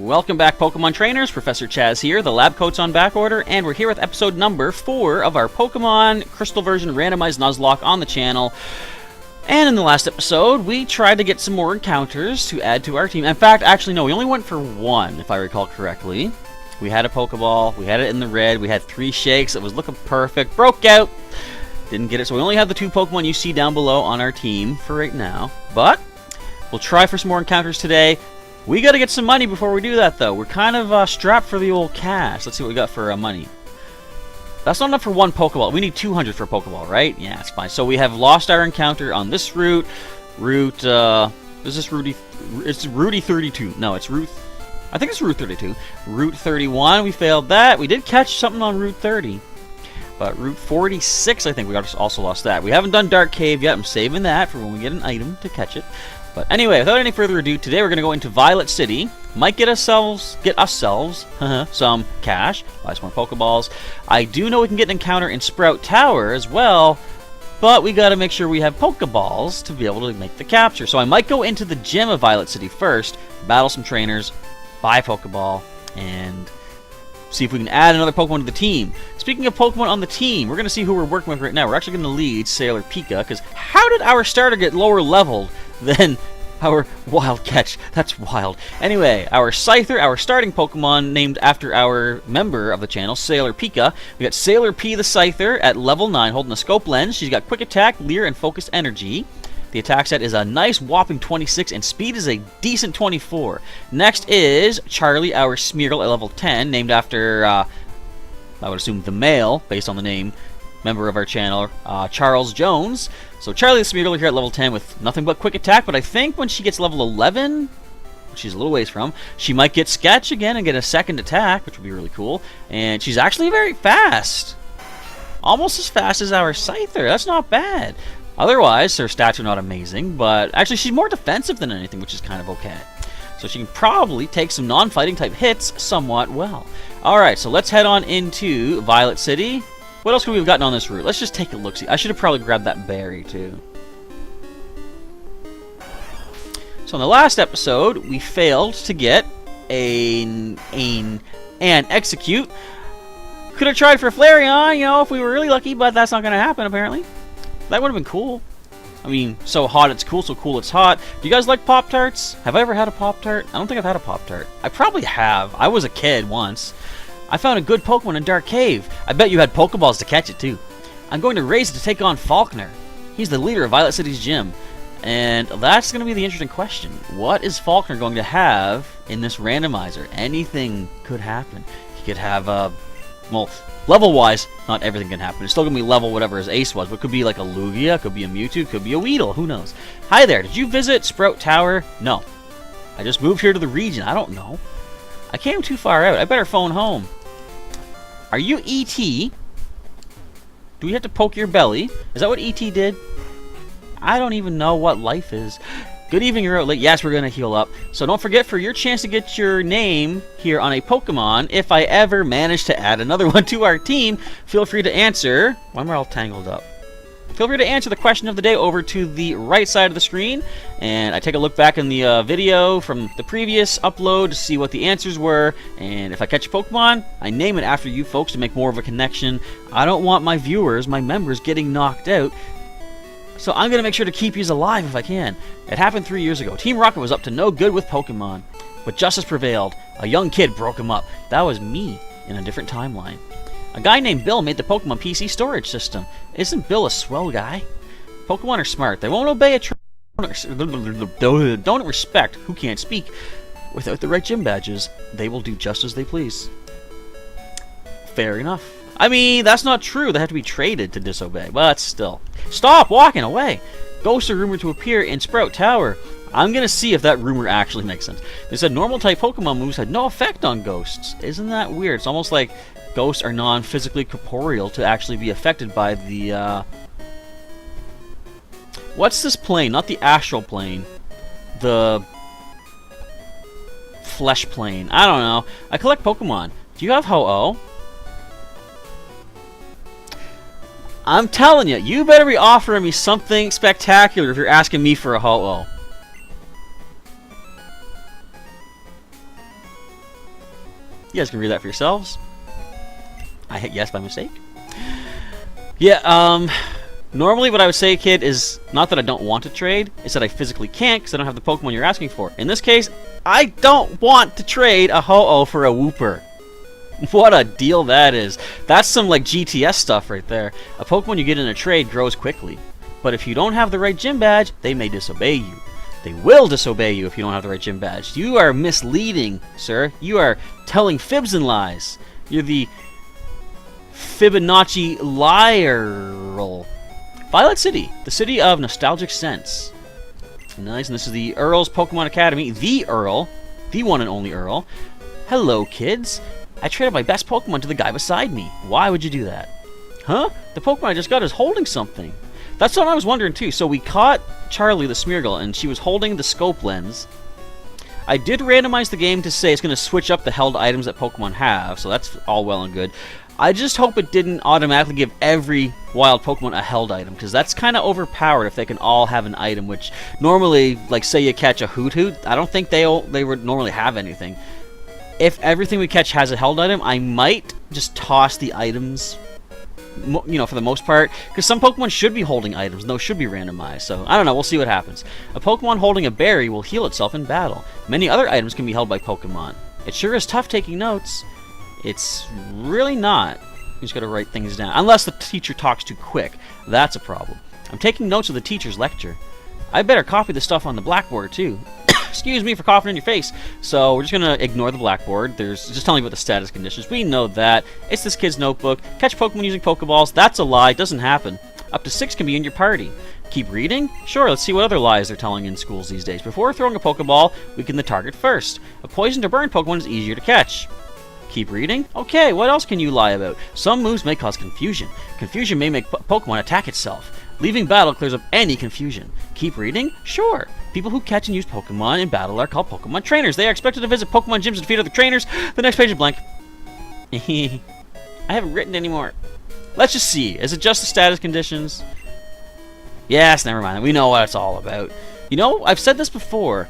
Welcome back, Pokemon Trainers. Professor Chaz here. The lab coat's on back order, and we're here with episode number 4 of our Pokemon Crystal version Randomized Nuzlocke on the channel. And in the last episode, we tried to get some more encounters to add to our team. In fact, actually, no, we only went for 1, if I recall correctly. We had a Pokeball, we had it in the red, we had 3 shakes, it was looking perfect, broke out, didn't get it, so we only have the 2 Pokemon you see down below on our team for right now. But we'll try for some more encounters today. We gotta get some money before we do that, though. We're kind of strapped for the old cash. Let's see what we got for money. That's not enough for 1 Pokeball. We need 200 for a Pokeball, right? Yeah, that's fine. So we have lost our encounter on this route. Is this Rudy? It's Rudy 32. No, it's Route... I think it's Route 32. Route 31, we failed that. We did catch something on Route 30. But Route 46, I think we also lost that. We haven't done Dark Cave yet. I'm saving that for when we get an item to catch it. But anyway, without any further ado, today we're going to go into Violet City. Might get ourselves some cash, buy some more Pokeballs. I do know we can get an encounter in Sprout Tower as well, but we got to make sure we have Pokeballs to be able to make the capture. So I might go into the gym of Violet City first, battle some trainers, buy a Pokeball, and see if we can add another Pokemon to the team. Speaking of Pokemon on the team, we're going to see who we're working with right now. We're actually going to lead Sailor Pika, because how did our starter get lower leveled than our Wild Catch? That's wild. Anyway, our Scyther, our starting Pokemon, named after our member of the channel, Sailor Pika. We got Sailor P the Scyther at level 9, holding a Scope Lens. She's got Quick Attack, Leer, and Focused Energy. The attack set is a nice whopping 26, and speed is a decent 24. Next is Charlie, our Smeargle, at level 10, named after, I would assume, the male, based on the name, member of our channel, Charles Jones. So Charlie the Smeargle here at level 10 with nothing but Quick Attack, but I think when she gets level 11, which she's a little ways from, she might get Sketch again and get a second attack, which would be really cool. And she's actually very fast. Almost as fast as our Scyther. That's not bad. Otherwise, her stats are not amazing, but actually she's more defensive than anything, which is kind of okay. So she can probably take some non-fighting type hits somewhat well. Alright, so let's head on into Violet City. What else could we have gotten on this route? Let's just take a look-see. I should have probably grabbed that berry, too. So in the last episode, we failed to get an Execute. Could have tried for Flareon, you know, if we were really lucky, but that's not going to happen, apparently. That would have been cool. I mean, so hot it's cool, so cool it's hot. Do you guys like Pop-Tarts? Have I ever had a Pop-Tart? I don't think I've had a Pop-Tart. I probably have. I was a kid once. I found a good Pokemon in Dark Cave. I bet you had Pokeballs to catch it, too. I'm going to race it to take on Falkner. He's the leader of Violet City's gym. And that's going to be the interesting question. What is Falkner going to have in this randomizer? Anything could happen. He could have, well, level-wise, not everything can happen. It's still going to be level whatever his ace was, but it could be like a Lugia, it could be a Mewtwo, it could be a Weedle, who knows. Hi there, did you visit Sprout Tower? No. I just moved here to the region, I don't know. I came too far out, I better phone home. Are you E.T.? Do we have to poke your belly? Is that what E.T. did? I don't even know what life is. Good evening, you're out late. Yes, we're going to heal up. So don't forget, for your chance to get your name here on a Pokemon, if I ever manage to add another one to our team, feel free to answer. Why am I all tangled up? Feel free to answer the question of the day over to the right side of the screen. And I take a look back in the video from the previous upload to see what the answers were. And if I catch a Pokemon, I name it after you folks to make more of a connection. I don't want my viewers, my members, getting knocked out. So I'm going to make sure to keep yous alive if I can. It happened 3 years ago. Team Rocket was up to no good with Pokemon. But justice prevailed. A young kid broke him up. That was me in a different timeline. A guy named Bill made the Pokemon PC storage system. Isn't Bill a swell guy? Pokemon are smart. They won't obey a don't respect who can't speak. Without the right gym badges, they will do just as they please. Fair enough. I mean, that's not true. They have to be traded to disobey, but still. Stop walking away! Ghosts are rumored to appear in Sprout Tower. I'm going to see if that rumor actually makes sense. They said normal-type Pokemon moves had no effect on ghosts. Isn't that weird? It's almost like ghosts are non-physically corporeal to actually be affected by the, What's this plane? Not the astral plane. The flesh plane. I don't know. I collect Pokemon. Do you have Ho-Oh? I'm telling you, you better be offering me something spectacular if you're asking me for a Ho-Oh. You guys can read that for yourselves. I hit yes by mistake. Yeah, normally what I would say, kid, is not that I don't want to trade, it's that I physically can't because I don't have the Pokemon you're asking for. In this case, I don't want to trade a Ho-Oh for a Wooper. What a deal that is. That's some like GTS stuff right there. A Pokemon you get in a trade grows quickly. But if you don't have the right gym badge, they may disobey you. They will disobey you if you don't have the right gym badge. You are misleading, sir. You are telling fibs and lies. You're the Fibonacci liar. Violet City, the city of nostalgic sense. Nice, and this is the Earl's Pokemon Academy. The Earl, the one and only Earl. Hello, kids. I traded my best Pokemon to the guy beside me. Why would you do that? Huh? The Pokemon I just got is holding something. That's what I was wondering too. So we caught Charlie the Smeargle, and she was holding the scope lens. I did randomize the game to say it's going to switch up the held items that Pokemon have, so that's all well and good. I just hope it didn't automatically give every wild Pokemon a held item, because that's kind of overpowered if they can all have an item, which normally, like say you catch a Hoot Hoot, I don't think they would normally have anything. If everything we catch has a held item, I might just toss the items, you know, for the most part, because some Pokemon should be holding items, and those should be randomized, so I don't know, we'll see what happens. A Pokemon holding a berry will heal itself in battle. Many other items can be held by Pokemon. It sure is tough taking notes. It's really not. You just gotta write things down. Unless the teacher talks too quick. That's a problem. I'm taking notes of the teacher's lecture. I better copy the stuff on the blackboard, too. Excuse me for coughing in your face. So we're just gonna ignore the blackboard. There's just telling you about the status conditions. We know that. It's this kid's notebook. Catch Pokemon using Pokeballs. That's a lie. Doesn't happen. Up to 6 can be in your party. Keep reading? Sure, let's see what other lies they're telling in schools these days. Before throwing a Pokeball, weaken the target first. A poisoned or burned Pokemon is easier to catch. Keep reading? Okay, what else can you lie about? Some moves may cause confusion. Confusion may make Pokemon attack itself. Leaving battle clears up any confusion. Keep reading? Sure. People who catch and use Pokemon in battle are called Pokemon Trainers. They are expected to visit Pokemon gyms and defeat other trainers. The next page is blank. I haven't written anymore. Let's just see. Is it just the status conditions? Yes, never mind. We know what it's all about. You know, I've said this before.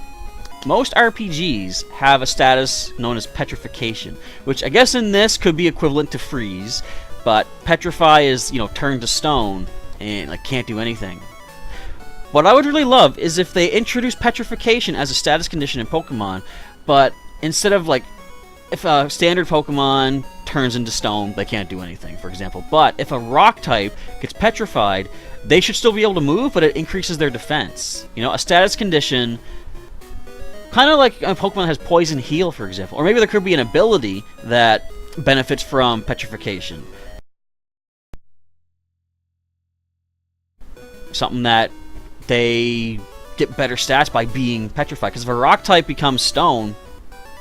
Most RPGs have a status known as petrification, which I guess in this could be equivalent to freeze, but petrify is, you know, turn to stone and like can't do anything. What I would really love is if they introduce petrification as a status condition in Pokemon, but instead of like if a standard Pokemon turns into stone, they can't do anything, for example. But if a rock type gets petrified, they should still be able to move, but it increases their defense. You know, a status condition. Kind of like a Pokemon that has Poison Heal, for example. Or maybe there could be an ability that benefits from petrification. Something that they get better stats by being petrified. Because if a rock type becomes stone,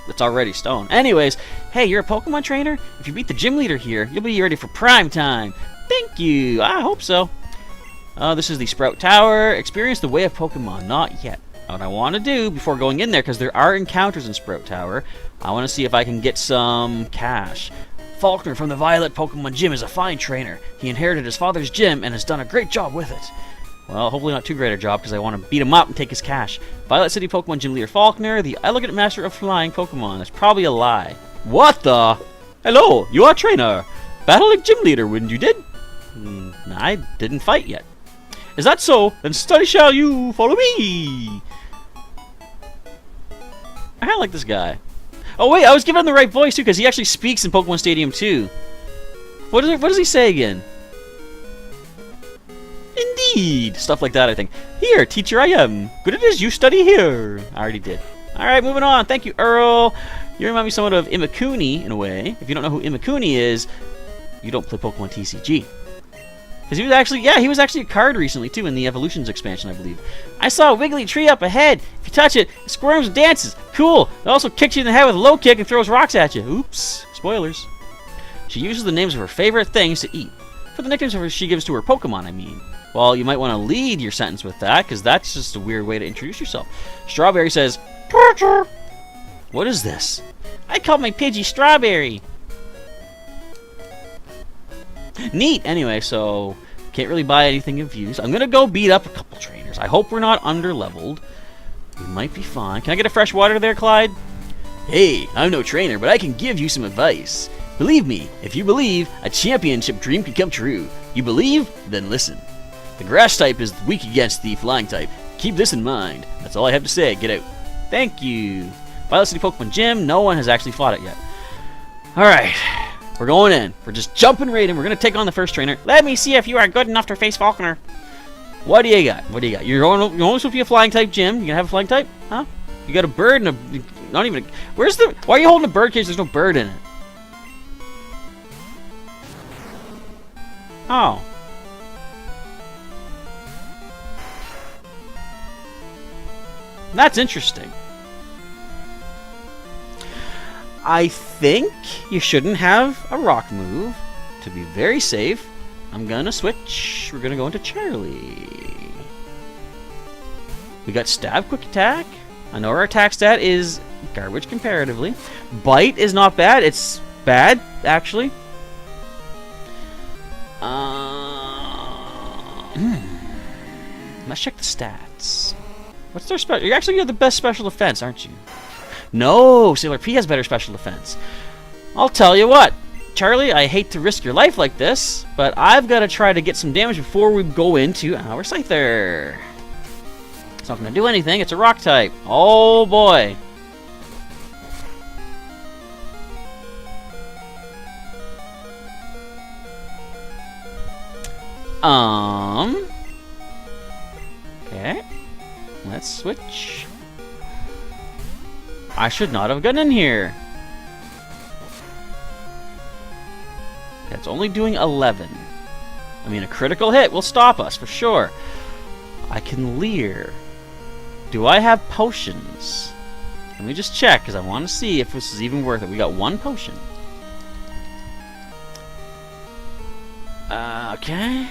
it's already stone. Anyways, hey, you're a Pokemon trainer? If you beat the gym leader here, you'll be ready for prime time. Thank you. I hope so. This is the Sprout Tower. Experience the way of Pokemon. Not yet. What I want to do before going in there, because there are encounters in Sprout Tower, I want to see if I can get some cash. Faulkner from the Violet Pokemon Gym is a fine trainer. He inherited his father's gym and has done a great job with it. Well, hopefully not too great a job, because I want to beat him up and take his cash. Violet City Pokemon Gym Leader Faulkner, the elegant master of flying Pokemon. That's probably a lie. What the? Hello, you are a trainer. Battling Gym Leader when you did? I didn't fight yet. Is that so? Then study shall you. Follow me. I kind of like this guy. Oh wait, I was giving him the right voice too, because he actually speaks in Pokemon Stadium 2. What does he say again? Indeed! Stuff like that, I think. Here, teacher I am. Good it is you study here. I already did. Alright, moving on. Thank you, Earl. You remind me somewhat of Imakuni, in a way. If you don't know who Imakuni is, you don't play Pokemon TCG. Because he was actually, yeah, he was actually a card recently, too, in the Evolutions expansion, I believe. I saw a wiggly tree up ahead. If you touch it, it squirms and dances. Cool. It also kicks you in the head with a low kick and throws rocks at you. Oops. Spoilers. She uses the names of her favorite things to eat. For the nicknames she gives to her Pokemon, I mean. Well, you might want to lead your sentence with that, because that's just a weird way to introduce yourself. Strawberry says, Torture. What is this? I called my Pidgey Strawberry. Neat. Anyway, so can't really buy anything in views. I'm gonna go beat up a couple trainers. I hope we're not under-leveled. We might be fine. Can I get a fresh water there, Clyde? Hey, I'm no trainer, but I can give you some advice. Believe me, if you believe, a championship dream can come true. You believe? Then listen. The grass type is weak against the flying type. Keep this in mind. That's all I have to say. Get out. Thank you. Violet City Pokemon Gym. No one has actually fought it yet. Alright. We're going in. We're just jumping right in. We're going to take on the first trainer. Let me see if you are good enough to face Falconer. What do you got? What do you got? You're only supposed to be a flying type gym. You going to have a flying type? Huh? You got a bird and a... Not even a... Where's the... Why are you holding a bird cage? There's no bird in it. Oh. That's interesting. I think you shouldn't have a rock move. To be very safe, I'm gonna switch. We're gonna go into Charlie. We got stab, quick attack. I know our attack stat is garbage comparatively. Bite is not bad. It's bad, actually. Let's check the stats. What's their special? You're actually the best special defense, aren't you? No, Sailor P has better special defense. I'll tell you what, Charlie, I hate to risk your life like this, but I've got to try to get some damage before we go into our Scyther. It's not going to do anything. It's a rock type. Oh, boy. Okay. Let's switch. I should not have gotten in here. That's only doing 11. I mean, a critical hit will stop us for sure. I can leer. Do I have potions? Let me just check, because I want to see if this is even worth it. We got one potion. Okay.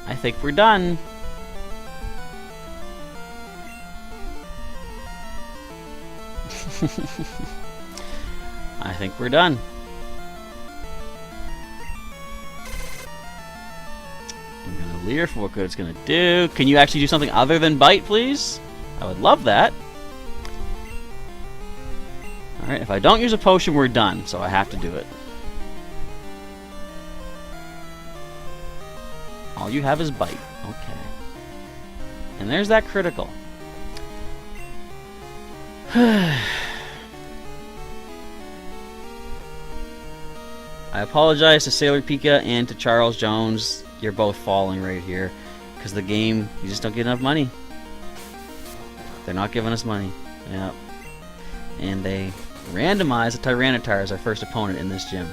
I think we're done. I think we're done. I'm gonna leer for what good it's gonna do. Can you actually do something other than bite, please? I would love that. Alright, if I don't use a potion, we're done, so I have to do it. All you have is bite. Okay. And there's that critical. I apologize to Sailor Pika and to Charles Jones. You're both falling right here. Because the game, you just don't get enough money. They're not giving us money. Yep. And they randomize a Tyranitar as our first opponent in this gym.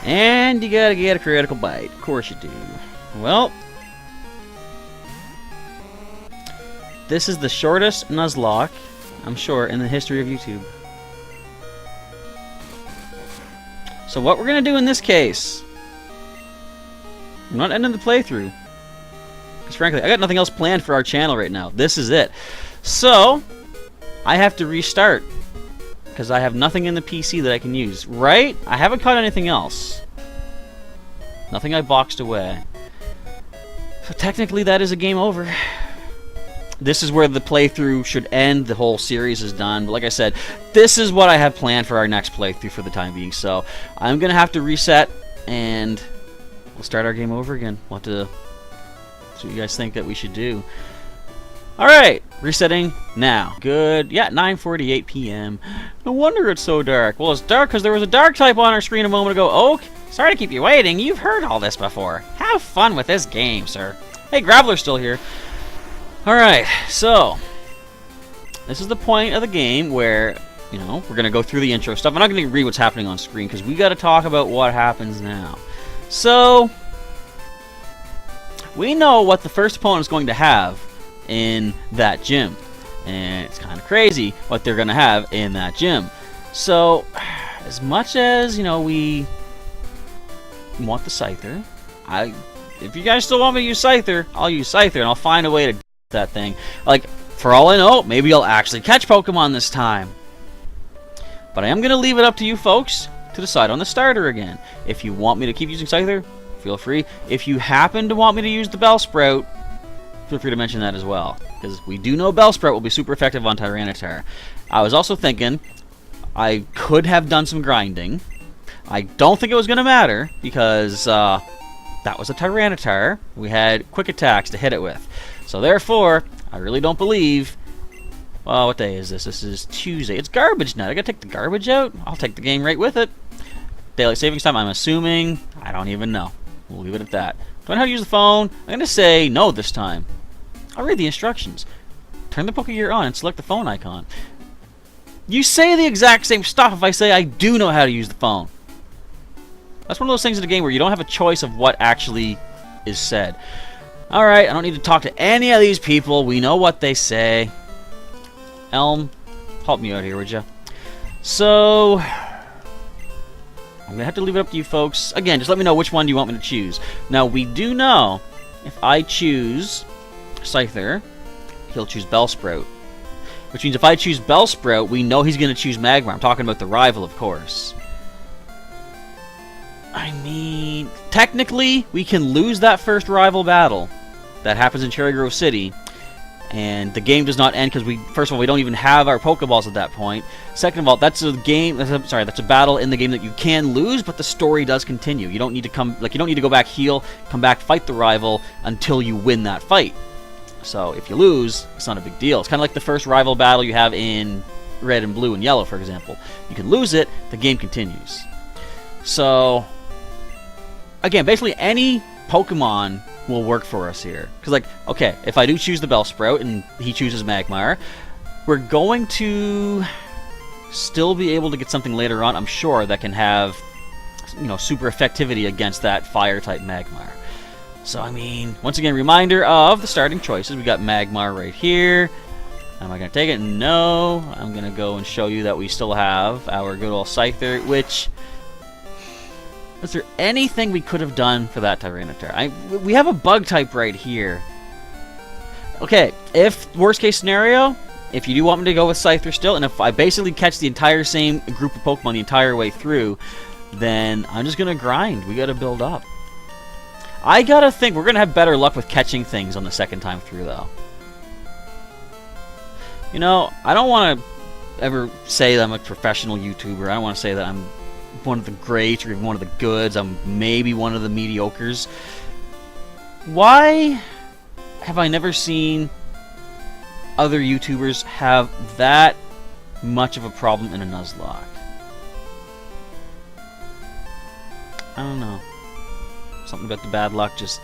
And you gotta get a critical bite. Of course you do. Well, this is the shortest Nuzlocke, I'm sure, in the history of YouTube. So what we're gonna do in this case, I'm not ending the playthrough, because frankly, I got nothing else planned for our channel right now. This is it. So, I have to restart, because I have nothing in the PC that I can use. Right? I haven't caught anything else. Nothing I boxed away. So technically that is a game over. This is where the playthrough should end. The whole series is done. But like I said, this is what I have planned for our next playthrough for the time being. So I'm going to have to reset and we'll start our game over again. We'll have to see what you guys think that we should do. Alright, resetting now. Good. Yeah, 9:48 p.m. No wonder it's so dark. Well, it's dark because there was a dark type on our screen a moment ago. Oak, sorry to keep you waiting. You've heard all this before. Have fun with this game, sir. Hey, Graveler's still here. Alright, so this is the point of the game where, you know, we're going to go through the intro stuff. I'm not going to read what's happening on screen because we got to talk about what happens now. So, we know what the first opponent is going to have in that gym, and it's kind of crazy what they're gonna have in that gym. So as much as, you know, we want the Scyther, I if you guys still want me to use Scyther, I'll use Scyther, and I'll find a way to that thing. Like, for all I know, maybe I'll actually catch Pokemon this time. But I am going to leave it up to you folks to decide on the starter again. If you want me to keep using Scyther, feel free. If you happen to want me to use the Bellsprout, feel free to mention that as well. Because we do know Bellsprout will be super effective on Tyranitar. I was also thinking I could have done some grinding. I don't think it was going to matter because that was a Tyranitar. We had quick attacks to hit it with. So therefore, I really don't believe... Well, what day is this? This is Tuesday. It's garbage night. I gotta take the garbage out? I'll take the game right with it. Daylight savings time, I'm assuming. I don't even know. We'll leave it at that. Do I know how to use the phone? I'm gonna say no this time. I'll read the instructions. Turn the Pokégear on and select the phone icon. You say the exact same stuff if I say I do know how to use the phone. That's one of those things in the game where you don't have a choice of what actually is said. Alright, I don't need to talk to any of these people. We know what they say. Elm, help me out here, would you? So, I'm going to have to leave it up to you folks. Again, just let me know which one do you want me to choose. Now, we do know if I choose Scyther, he'll choose Bellsprout. Which means if I choose Bellsprout, we know he's going to choose Magmar. I'm talking about the rival, of course. I mean, technically, we can lose that first rival battle that happens in Cherry Grove City. And the game does not end because first of all, we don't even have our Pokeballs at that point. Second of all, that's a battle in the game that you can lose, but the story does continue. You don't need to you don't need to go back, heal, come back, fight the rival until you win that fight. So if you lose, it's not a big deal. It's kind of like the first rival battle you have in Red and Blue and Yellow, for example. You can lose it, the game continues. So again, basically any Pokemon will work for us here. Because, like, okay, if I do choose the Bellsprout and he chooses Magmar, we're going to still be able to get something later on, I'm sure, that can have, you know, super effectivity against that Fire-type Magmar. So, I mean, once again, reminder of the starting choices. We got Magmar right here. Am I going to take it? No. I'm going to go and show you that we still have our good old Scyther, which... Is there anything we could have done for that Tyranitar? We have a bug type right here. Okay, if worst case scenario, if you do want me to go with Scyther still, and if I basically catch the entire same group of Pokemon the entire way through, then I'm just gonna grind. We gotta build up. I gotta think we're gonna have better luck with catching things on the second time through, though. You know, I don't want to ever say that I'm a professional YouTuber. I don't want to say that I'm one of the greats or even one of the goods. I'm maybe one of the mediocres. Why have I never seen other YouTubers have that much of a problem in a Nuzlocke? I don't know. Something about the bad luck just...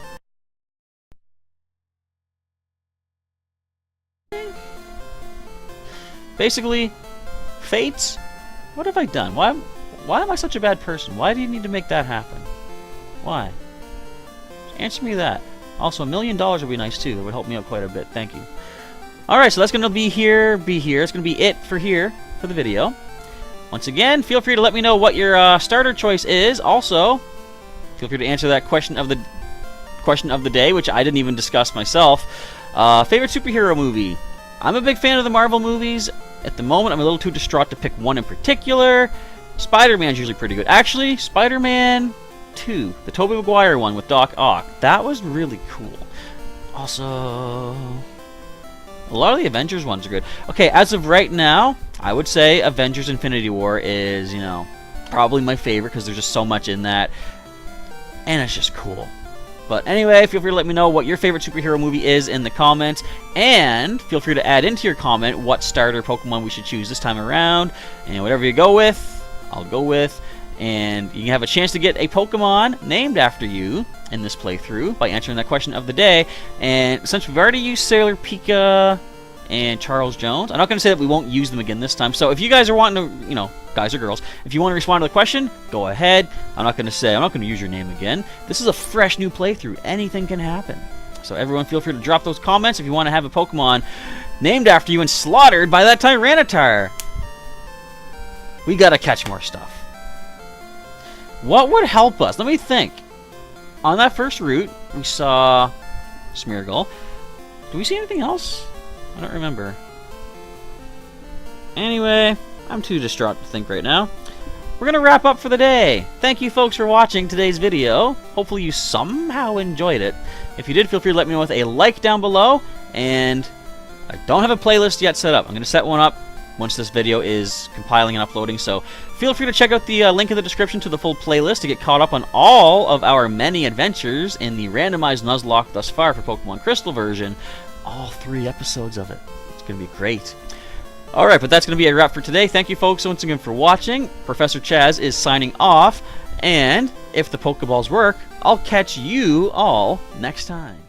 Basically, Fates, what have I done? Why am I such a bad person? Why do you need to make that happen? Why? Answer me that. Also, $1 million would be nice too. That would help me out quite a bit. Thank you. Alright, so that's going to be here. It's going to be it for the video. Once again, feel free to let me know what your starter choice is. Also, feel free to answer that question of the day, which I didn't even discuss myself. Favorite superhero movie? I'm a big fan of the Marvel movies. At the moment, I'm a little too distraught to pick one in particular. Spider-Man's usually pretty good. Actually, Spider-Man 2, the Tobey Maguire one with Doc Ock, that was really cool. Also, a lot of the Avengers ones are good. Okay, as of right now, I would say Avengers Infinity War is, you know, probably my favorite because there's just so much in that. And it's just cool. But anyway, feel free to let me know what your favorite superhero movie is in the comments. And feel free to add into your comment what starter Pokemon we should choose this time around. And whatever you go with, I'll go with. And you can have a chance to get a Pokemon named after you in this playthrough by answering that question of the day. And since we've already used Sailor Pika and Charles Jones, I'm not going to say that we won't use them again this time. So if you guys are wanting to, you know, guys or girls, if you want to respond to the question, go ahead. I'm not going to use your name again. This is a fresh new playthrough. Anything can happen. So everyone feel free to drop those comments if you want to have a Pokemon named after you and slaughtered by that Tyranitar. We got to catch more stuff. What would help us? Let me think. on that first route, we saw Smeargle. Do we see anything else? I don't remember. Anyway, I'm too distraught to think right now. We're going to wrap up for the day. Thank you folks for watching today's video. Hopefully you somehow enjoyed it. If you did, feel free to let me know with a like down below. And I don't have a playlist yet set up. I'm going to set one up once this video is compiling and uploading. So feel free to check out the link in the description to the full playlist to get caught up on all of our many adventures in the randomized Nuzlocke thus far for Pokemon Crystal version. All 3 episodes of it. It's going to be great. Alright, but that's going to be a wrap for today. Thank you folks once again for watching. Professor Chaz is signing off, and if the Pokeballs work, I'll catch you all next time.